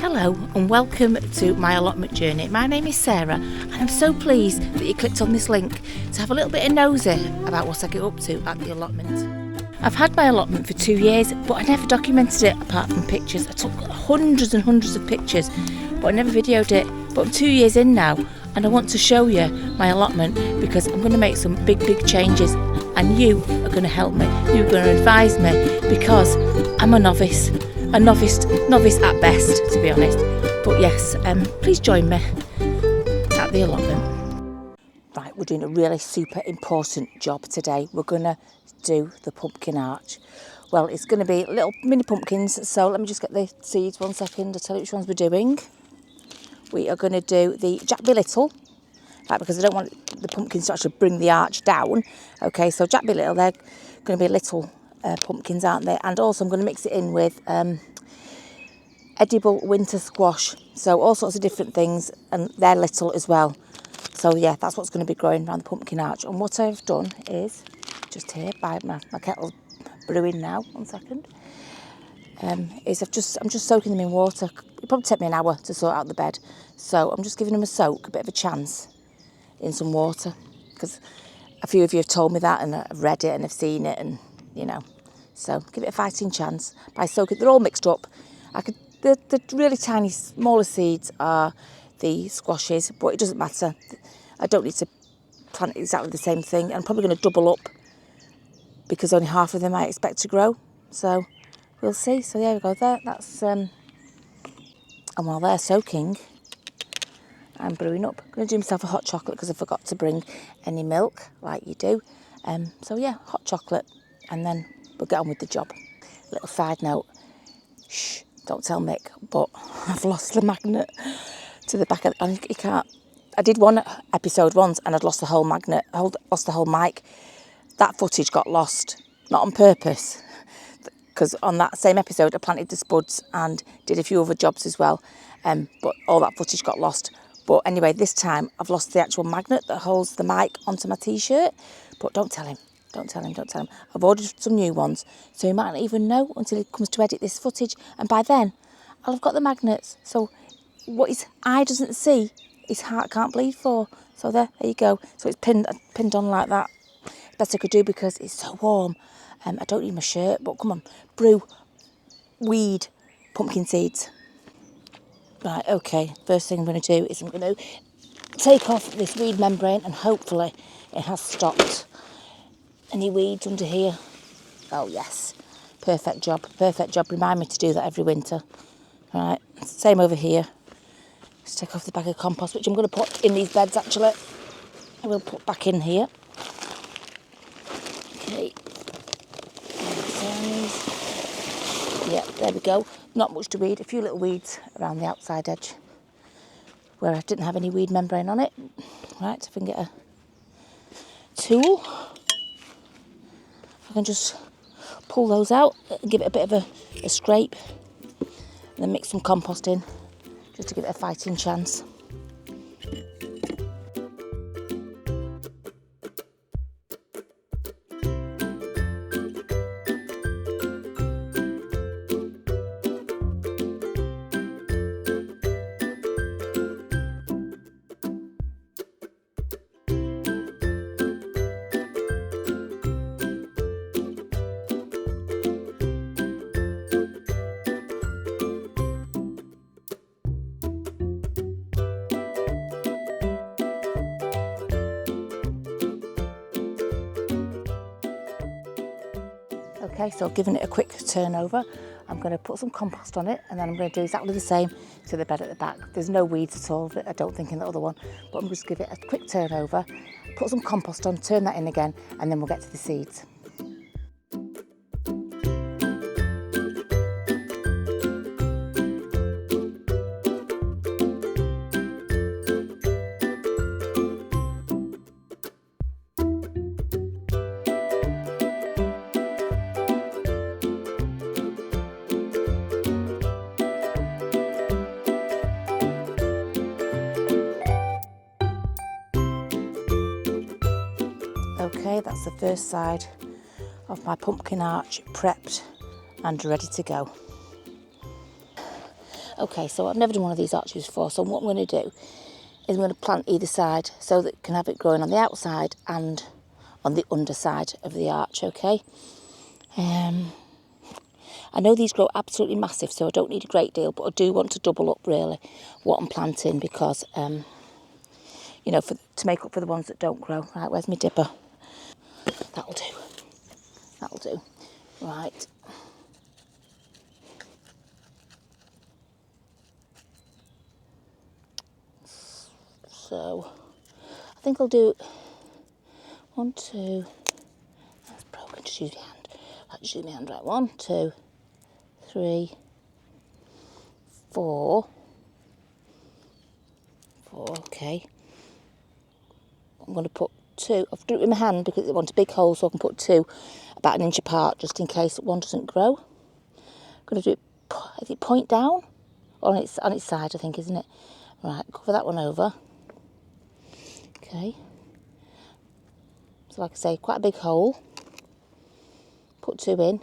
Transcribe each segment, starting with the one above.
Hello and welcome to my allotment journey. My name is Sarah and I'm so pleased that you clicked on this link to have a little bit of nosy about what I get up to at the allotment. I've had my allotment for 2 years, but I never documented it apart from pictures. I took hundreds and hundreds of pictures, but I never videoed it. But I'm 2 years in now and I want to show you my allotment because I'm going to make some big changes and you are going to help me. You're going to advise me because I'm a novice at best, to be honest. But yes, please join me at the allotment. Right, we're doing a really super important job today. We're going to do the pumpkin arch. Well, it's going to be little mini pumpkins, so let me just get the seeds 1 second. I'll tell you which ones we're doing. We are going to do the Jack Be Little, right, because I don't want the pumpkins to actually bring the arch down. Okay, so Jack Be Little, they're going to be little pumpkins, aren't they? And also I'm going to mix it in with edible winter squash, so all sorts of different things, and they're little as well. So yeah, that's what's going to be growing around the pumpkin arch. And what I've done is just here, by my kettle's brewing now. 1 second. I'm just soaking them in water. It'll probably take me an hour to sort out the bed, so I'm just giving them a soak, a bit of a chance in some water, because a few of you have told me that, and I've read it and I've seen it, and you know, so give it a fighting chance by soaking. They're all mixed up. The really tiny, smaller seeds are the squashes, but it doesn't matter. I don't need to plant exactly the same thing. I'm probably going to double up because only half of them I expect to grow. So we'll see. So there we go. There, that's and while they're soaking, I'm brewing up. I'm going to do myself a hot chocolate because I forgot to bring any milk like you do. So yeah, hot chocolate, and then we'll get on with the job. Little side note. Shh. Don't tell Mick, but I've lost the magnet to the back of the... You can't... I did one episode once and I'd lost the whole magnet, lost the whole mic. That footage got lost, not on purpose, because on that same episode I planted the spuds and did a few other jobs as well, but all that footage got lost. But anyway, this time I've lost the actual magnet that holds the mic onto my t-shirt, but don't tell him. Don't tell him. I've ordered some new ones, so he might not even know until he comes to edit this footage. And by then, I'll have got the magnets. So what his eye doesn't see, his heart can't bleed for. So there you go. So it's pinned on like that. Best I could do because it's so warm. I don't need my shirt, but come on. Brew, weed, pumpkin seeds. Right, okay. First thing I'm going to do is I'm going to take off this weed membrane, and hopefully it has stopped any weeds under here. Oh yes, perfect job. Remind me to do that every winter. Right, same over here. Let's take off the bag of compost, which I'm going to put in these beds actually. I will put back in here. Okay. Yeah, there we go. Not much to weed, a few little weeds around the outside edge where I didn't have any weed membrane on it. Right, if I can get a tool, I can just pull those out and give it a bit of a scrape, and then mix some compost in just to give it a fighting chance. Okay, so giving it a quick turn over, I'm going to put some compost on it, and then I'm going to do exactly the same to the bed at the back. There's no weeds at all, I don't think, in the other one, but I'm just going to give it a quick turn over, put some compost on, turn that in again, and then we'll get to the seeds. Okay, that's the first side of my pumpkin arch prepped and ready to go. Okay, so I've never done one of these arches before, so what I'm going to do is I'm going to plant either side so that you can have it growing on the outside and on the underside of the arch, okay? I know these grow absolutely massive, so I don't need a great deal, but I do want to double up really what I'm planting because, you know, to make up for the ones that don't grow. Right, where's my dipper? That'll do. That'll do. Right. So, I think I'll do 1, 2, that's broken, just use my hand. Right, just use my hand, right, 1, 2, 3, 4, okay. I'm going to put 2, I've done it with my hand because I want a big hole so I can put 2 about 1 inch apart just in case one doesn't grow. I'm going to do it, is it point down? Or on its side, I think, isn't it? Right, cover that one over. Okay. So like I say, quite a big hole. Put 2 in.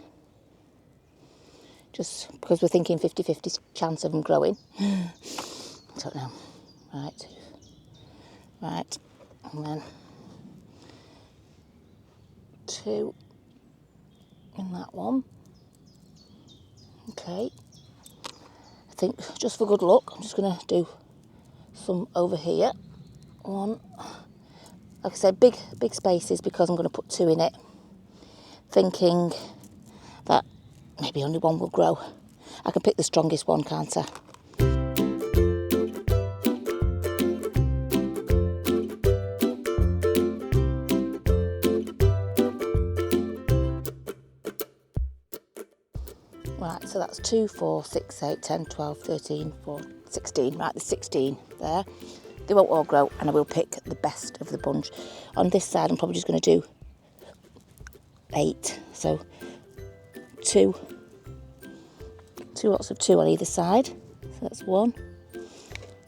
Just because we're thinking 50-50 chance of them growing. I don't know. Right. Right. And then 2 in that one. Okay. I think just for good luck, I'm just going to do some over here. 1. Like I said, big spaces because I'm going to put 2 in it. Thinking that maybe only one will grow. I can pick the strongest one, can't I? Right, so that's 2, 4, 6, 8, 10, 12, 13, 14, 16. Right, there's 16 there. They won't all grow, and I will pick the best of the bunch. On this side, I'm probably just going to do 8. So 2 lots of 2 on either side. So that's 1.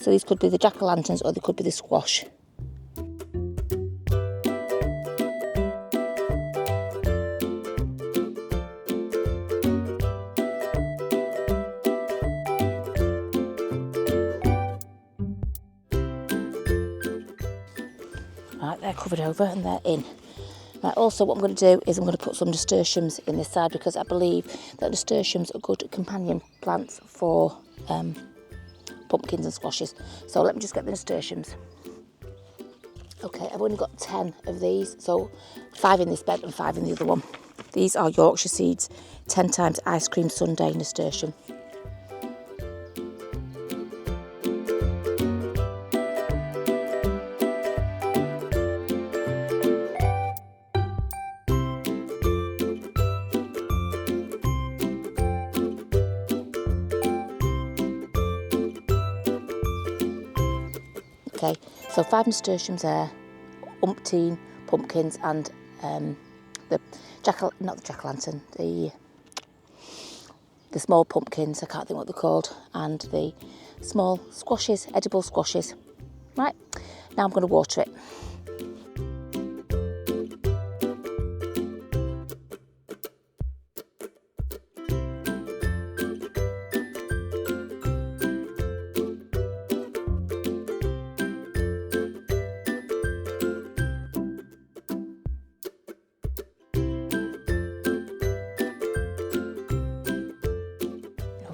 So these could be the jack-o'-lanterns or they could be the squash. Right, they're covered over and they're in. Right, also what I'm going to do is I'm going to put some nasturtiums in this side because I believe that nasturtiums are good companion plants for pumpkins and squashes. So let me just get the nasturtiums. Okay, I've only got 10 of these, so 5 in this bed and 5 in the other one. These are Yorkshire Seeds 10 times ice cream sundae nasturtium. Okay, so 5 nasturtiums there, umpteen pumpkins and the not the jack-o'-lantern, the small pumpkins, I can't think what they're called, and the small squashes, edible squashes. Right, now I'm going to water it.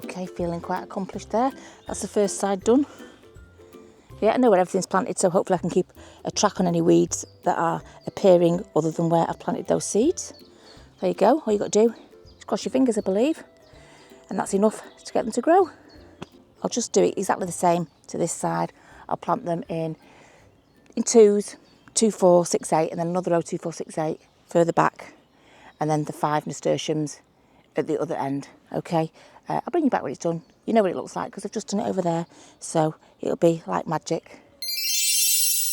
Okay, feeling quite accomplished there. That's the first side done. Yeah, I know where everything's planted, so hopefully I can keep a track on any weeds that are appearing other than where I've planted those seeds. There you go. All you got to do is cross your fingers, I believe, and that's enough to get them to grow. I'll just do it exactly the same to this side. I'll plant them in 2s, 2, 4, 6, 8, and then another row 2, 4, 6, 8 further back, and then the 5 nasturtiums at the other end. Okay, I'll bring you back when it's done. You know what it looks like because I've just done it over there, so it'll be like magic.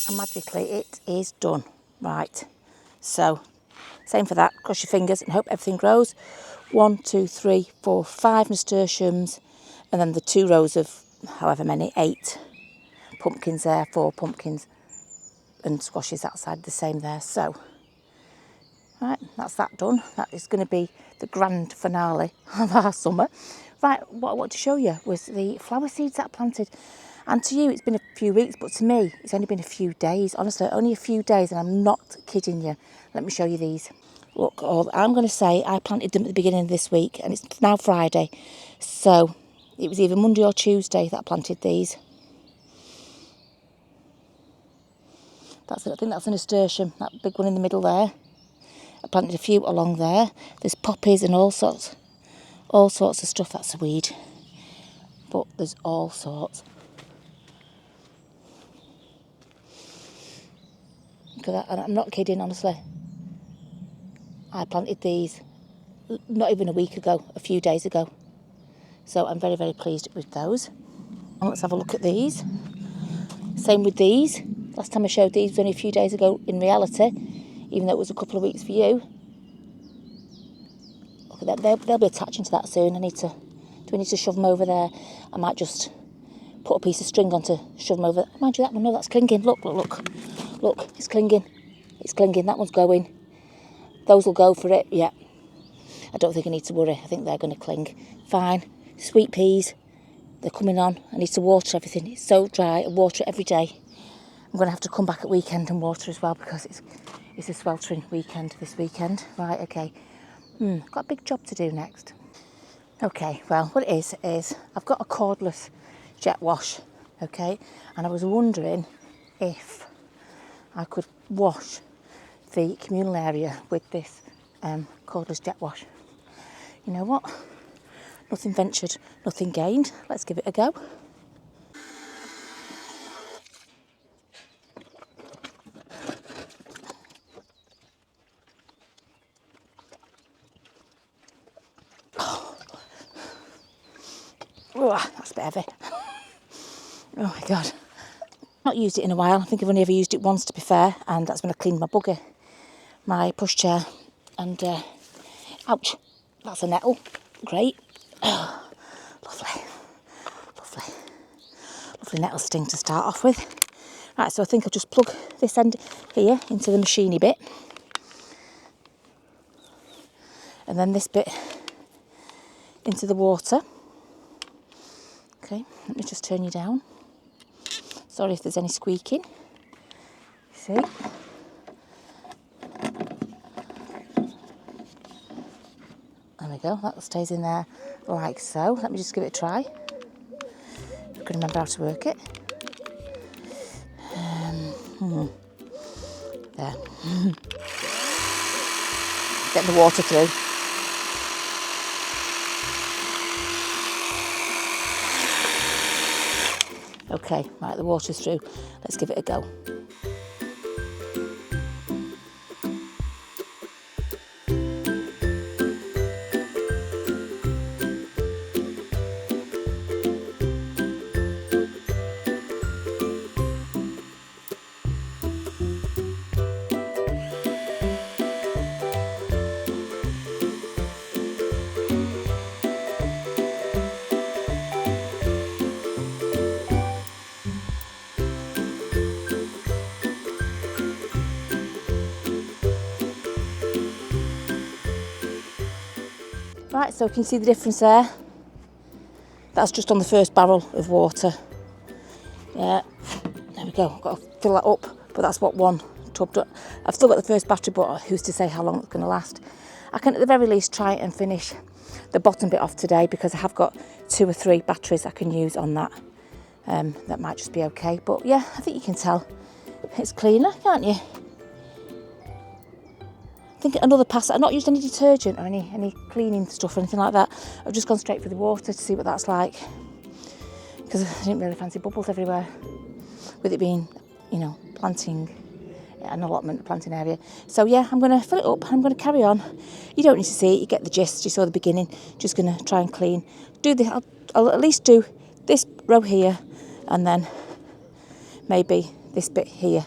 And magically it is done. Right, so same for that. Cross your fingers and hope everything grows. 1, 2, 3, 4, 5 nasturtiums, and then the 2 rows of however many, 8 pumpkins there, 4 pumpkins and squashes that side the same there. So right, that's that done. That is going to be the grand finale of our summer. Right, what I wanted to show you was the flower seeds that I planted. And to you, it's been a few weeks, but to me, it's only been a few days. Honestly, only a few days, and I'm not kidding you. Let me show you these. Look, I'm going to say I planted them at the beginning of this week, and it's now Friday. So it was either Monday or Tuesday that I planted these. I think that's an nasturtium, that big one in the middle there. I planted a few along there. There's poppies and all sorts of stuff. That's a weed. But there's all sorts. Look at that, and I'm not kidding, honestly. I planted these not even a week ago, a few days ago. So I'm very, very pleased with those. And let's have a look at these. Same with these. Last time I showed these was only a few days ago in reality, even though it was a couple of weeks for you. Look at that, they'll be attaching to that soon. Do we need to shove them over there? I might just put a piece of string on to shove them over. Mind you, that one, no, that's clinging. Look, it's clinging. It's clinging, that one's going. Those will go for it, yeah. I don't think I need to worry. I think they're going to cling. Fine. Sweet peas, they're coming on. I need to water everything. It's so dry. I water it every day. I'm going to have to come back at weekend and water as well because it's a sweltering weekend this weekend. Right, okay. Got a big job to do next. Okay, well, what it is I've got a cordless jet wash, okay? And I was wondering if I could wash the communal area with this cordless jet wash. You know what? Nothing ventured, nothing gained. Let's give it a go. Oh, that's a bit heavy. Oh my God. Not used it in a while. I think I've only ever used it once, to be fair, and that's when I cleaned my buggy, my pushchair, and ouch, that's a nettle. Great. Oh, lovely nettle sting to start off with. Right, so I think I'll just plug this end here into the machiny bit, and then this bit into the water. Okay, let me just turn you down. Sorry if there's any squeaking. See? There we go, that stays in there like so. Let me just give it a try. If I can remember how to work it. There. Get the water through. Okay, right, the water's through. Let's give it a go. Right, so can you see the difference there? That's just on the first barrel of water. Yeah, there we go. Got to fill that up, but that's what one tub does. I've still got the first battery, but who's to say how long it's going to last? I can at the very least try and finish the bottom bit off today because I have got 2 or 3 batteries I can use on that. That might just be okay. But yeah, I think you can tell it's cleaner, can't you? I think another pass, I've not used any detergent or any cleaning stuff or anything like that. I've just gone straight for the water to see what that's like, because I didn't really fancy bubbles everywhere, with it being, you know, planting, an allotment, planting area. So yeah, I'm going to fill it up and I'm going to carry on. You don't need to see it, you get the gist, you saw the beginning. Just going to try and clean. I'll at least do this row here and then maybe this bit here.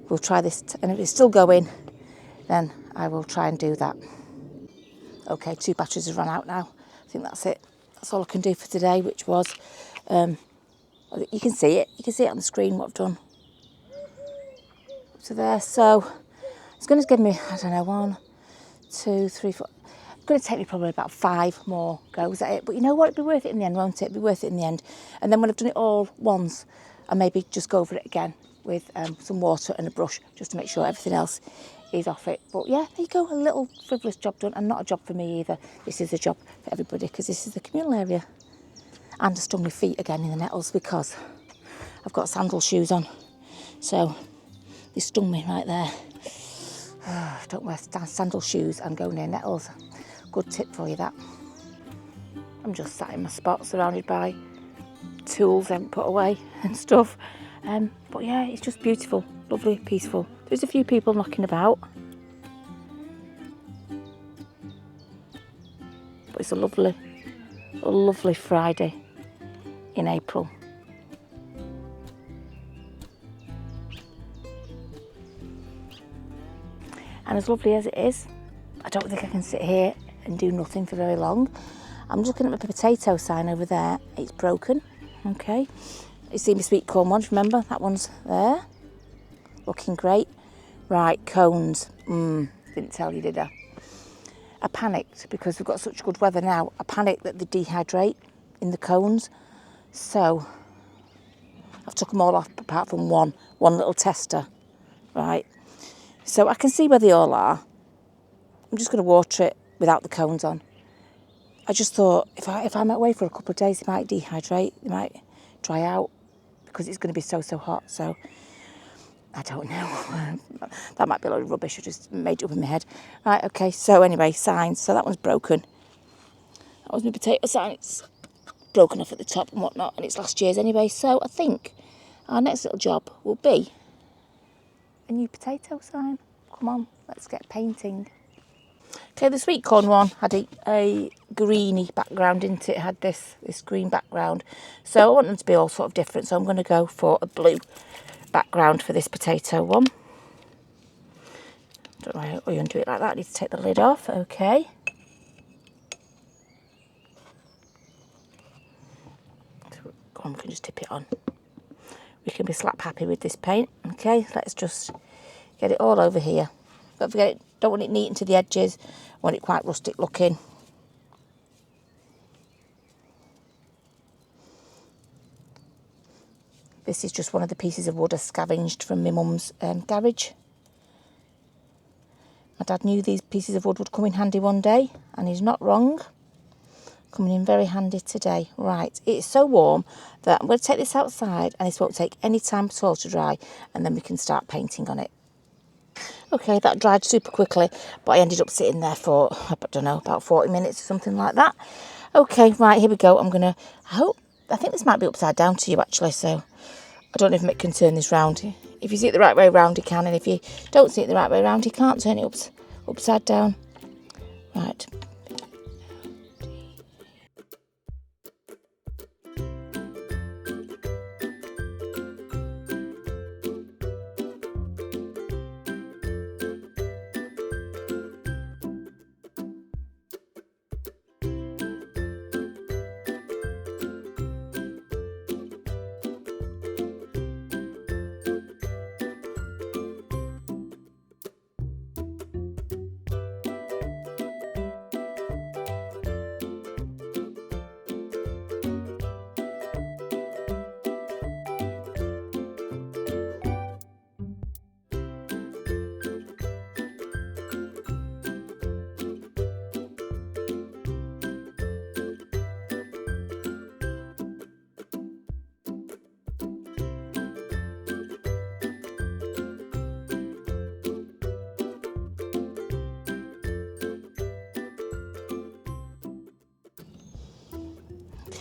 We'll try this, and if it's still going, then I will try and do that. Okay, 2 batteries have run out now. I think that's it. That's all I can do for today, which was, you can see it. You can see it on the screen, what I've done. Up to there. So it's going to give me, I don't know, 1, 2, 3, 4. going to take me probably about 5 more goes at it. But you know what? It'd be worth it in the end, won't it? It'd be worth it in the end. And then when I've done it all once, I maybe just go over it again with some water and a brush just to make sure everything else is off it. But yeah, there you go. A little frivolous job done, and not a job for me either. This is a job for everybody because this is the communal area. And I stung my feet again in the nettles because I've got sandal shoes on. So they stung me right there. Don't wear sandal shoes and go near nettles. Good tip for you, that. I'm just sat in my spot surrounded by tools I haven't put away and stuff. But yeah, it's just beautiful, lovely, peaceful. There's a few people knocking about. But it's a lovely Friday in April. And as lovely as it is, I don't think I can sit here and do nothing for very long. I'm just looking at my potato sign over there. It's broken, okay. You see my sweet corn ones, remember? That one's there. Looking great. Right, cones. Didn't tell you, did I? I panicked because we've got such good weather now. I panicked that they dehydrate in the cones. So I've took them all off apart from one little tester, right? So I can see where they all are. I'm just going to water it without the cones on. I just thought if I'm away for a couple of days, they might dehydrate, they might dry out because it's going to be so hot. So I don't know. That might be a load of rubbish. I just made it up in my head. Right, okay. So anyway, signs. So that one's broken. That was my potato sign. It's broken off at the top and whatnot, and it's last year's anyway. So I think our next little job will be a new potato sign. Come on, let's get painting. Okay, the sweet corn one had a greeny background, didn't it? It had this green background. So I want them to be all sort of different. So I'm going to go for a blue background for this potato one. Don't know how you undo it like that. I need to take the lid off. Okay. So, go on, we can just tip it on. We can be slap happy with this paint. Okay, let's just get it all over here. Don't forget it, don't want it neat into the edges. I want it quite rustic looking. This is just one of the pieces of wood I scavenged from my mum's garage. My dad knew these pieces of wood would come in handy one day, and he's not wrong. Coming in very handy today. Right, it's so warm that I'm going to take this outside, and this won't take any time at all to dry, and then we can start painting on it. Okay, that dried super quickly, but I ended up sitting there for, I don't know, about 40 minutes or something like that. Okay, right, here we go. I think this might be upside down to you actually, so I don't know if Mick can turn this round. If you see it the right way round, he can, and if you don't see it the right way round, he can't turn it upside down. Right.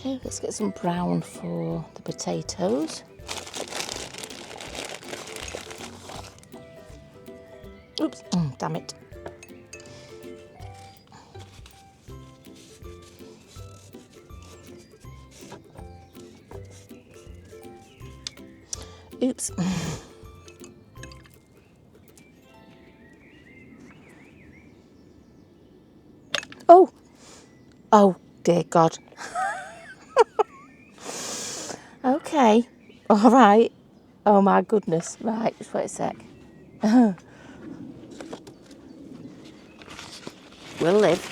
Okay, let's get some brown for the potatoes. Oops, damn it. Oops. Oh dear God. Okay, all right. Oh my goodness. Right, just wait a sec. We'll live.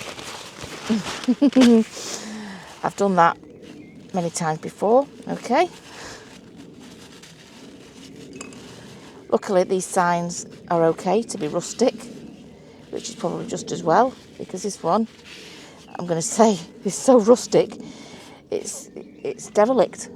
I've done that many times before. Okay. Luckily these signs are okay to be rustic, which is probably just as well, because this one, I'm going to say, is so rustic, it's derelict.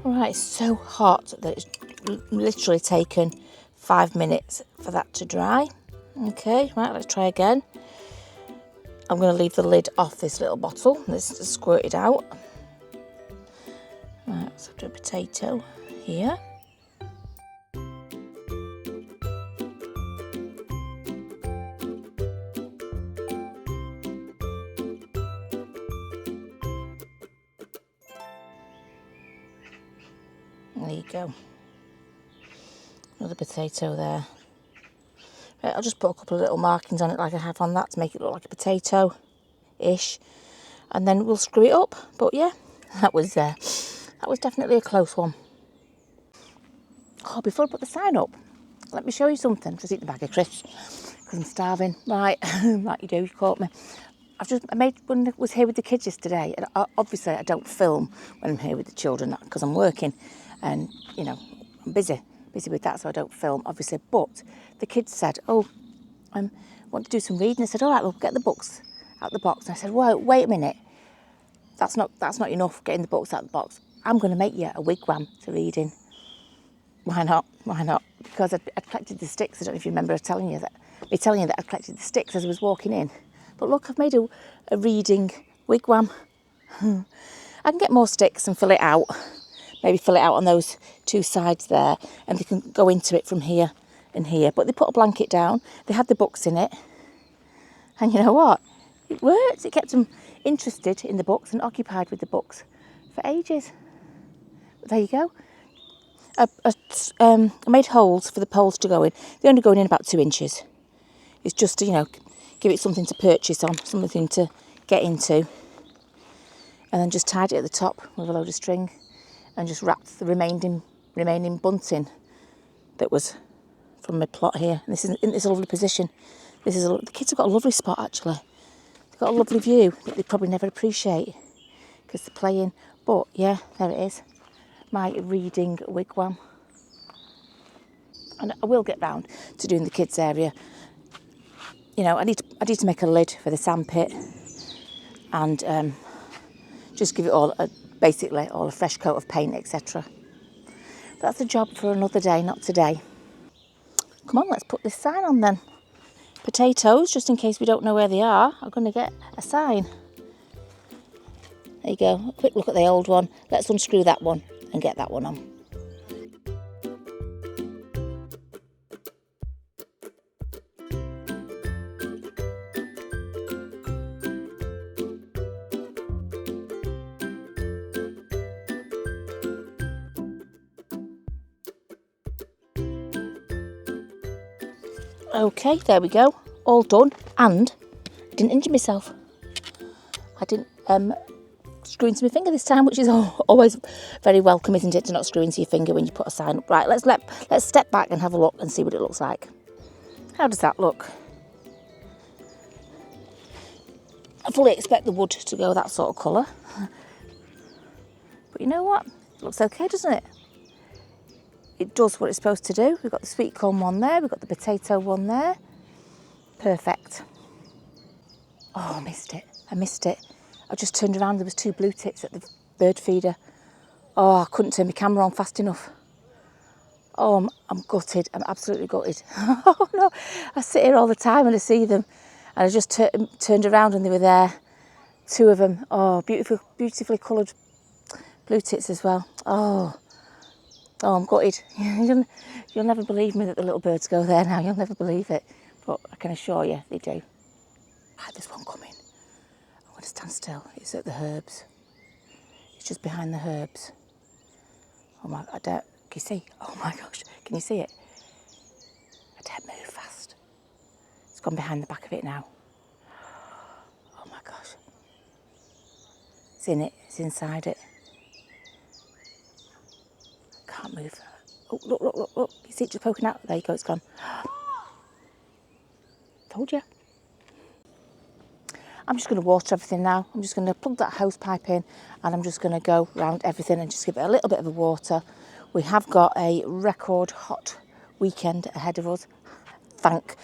Right, it's so hot that it's literally taken 5 minutes for that to dry. Okay, right, let's try again. I'm going to leave the lid off this little bottle. This is squirted out. Right, let's do a potato here. There you go. Another potato there. Right, I'll just put a couple of little markings on it like I have on that to make it look like a potato-ish. And then we'll screw it up. But yeah, that was definitely a close one. Oh, before I put the sign up, let me show you something. Just eat the bag of crisps because I'm starving. Right, like you do, you caught me. I made when I was here with the kids yesterday, and obviously I don't film when I'm here with the children because I'm working, and you know I'm busy with that, so I don't film obviously. But the kids said, "Oh, I want to do some reading." I said, "All right, we'll get the books out the box." And I said, "Whoa, wait a minute. That's not enough getting the books out the box. I'm going to make you a wigwam to read in." Why not? Why not? Because I'd collected the sticks. I don't know if you remember telling you that I collected the sticks as I was walking in. But look, I've made a reading wigwam. I can get more sticks and fill it out. Maybe fill it out on those two sides there, and they can go into it from here and here. But they put a blanket down. They had the books in it. And you know what? It worked. It kept them interested in the books and occupied with the books for ages. But there you go. I made holes for the poles to go in. They're only going in about 2 inches. It's just to, give it something to purchase on, something to get into. And then just tied it at the top with a load of string and just wrapped the remaining bunting that was from my plot here. And this is in this lovely position. The kids have got a lovely spot actually. They've got a lovely view that they probably never appreciate because they're playing. But yeah, there it is. My reading wigwam. And I will get round to doing the kids area. I need to make a lid for the sandpit and just give it basically a fresh coat of paint, etc. That's a job for another day, not today. Come on, let's put this sign on then. Potatoes, just in case we don't know where they are going to get a sign. There you go, a quick look at the old one. Let's unscrew that one and get that one on. Okay, there we go, all done, and I didn't injure myself. I didn't screw into my finger this time, which is always very welcome, isn't it, to not screw into your finger when you put a sign up. Right, let's step back and have a look and see what it looks like. How does that look? I fully expect the wood to go that sort of colour, but you know what? It looks okay, doesn't it? it does what it's supposed to do. We've got the sweet corn one there, we've got the potato one there. Perfect. Oh, I missed it. I missed it. I just turned around, there was 2 blue tits at the bird feeder. Oh, I couldn't turn my camera on fast enough. Oh, I'm gutted. I'm absolutely gutted. Oh no, I sit here all the time and I see them. And I just turned around and they were there. 2 of them. Oh, beautifully coloured blue tits as well. Oh, I'm gutted. You'll never believe me that the little birds go there now. You'll never believe it. But I can assure you they do. Right, there's one coming. I'm going to stand still. It's at the herbs. It's just behind the herbs. Oh my, I don't, can you see? Oh my gosh, can you see it? I don't move fast. It's gone behind the back of it now. Oh my gosh. It's in it, it's inside it. I can't move. Oh, look, look, look, look. You see it just poking out? There you go, it's gone. Told you. I'm just going to water everything now. I'm just going to plug that hose pipe in and I'm just going to go around everything and just give it a little bit of a water. We have got a record hot weekend ahead of us. Thank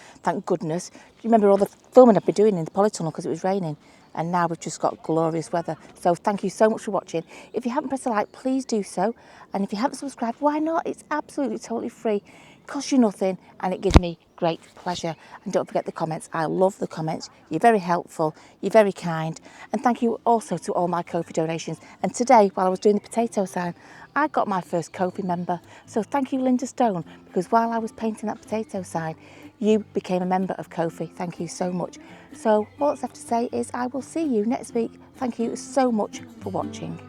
goodness. Do you remember all the filming I've been doing in the polytunnel because it was raining? And now we've just got glorious weather. So thank you so much for watching. If you haven't pressed a like, please do so. And if you haven't subscribed, why not? It's absolutely totally free. It costs you nothing and it gives me great pleasure. And don't forget the comments. I love the comments. You're very helpful. You're very kind. And thank you also to all my Ko-fi donations. And today, while I was doing the potato sign, I got my first Ko-fi member. So thank you, Linda Stone, because while I was painting that potato sign, you became a member of Ko-fi. Thank you so much. So all that's left to say is I will see you next week. Thank you so much for watching.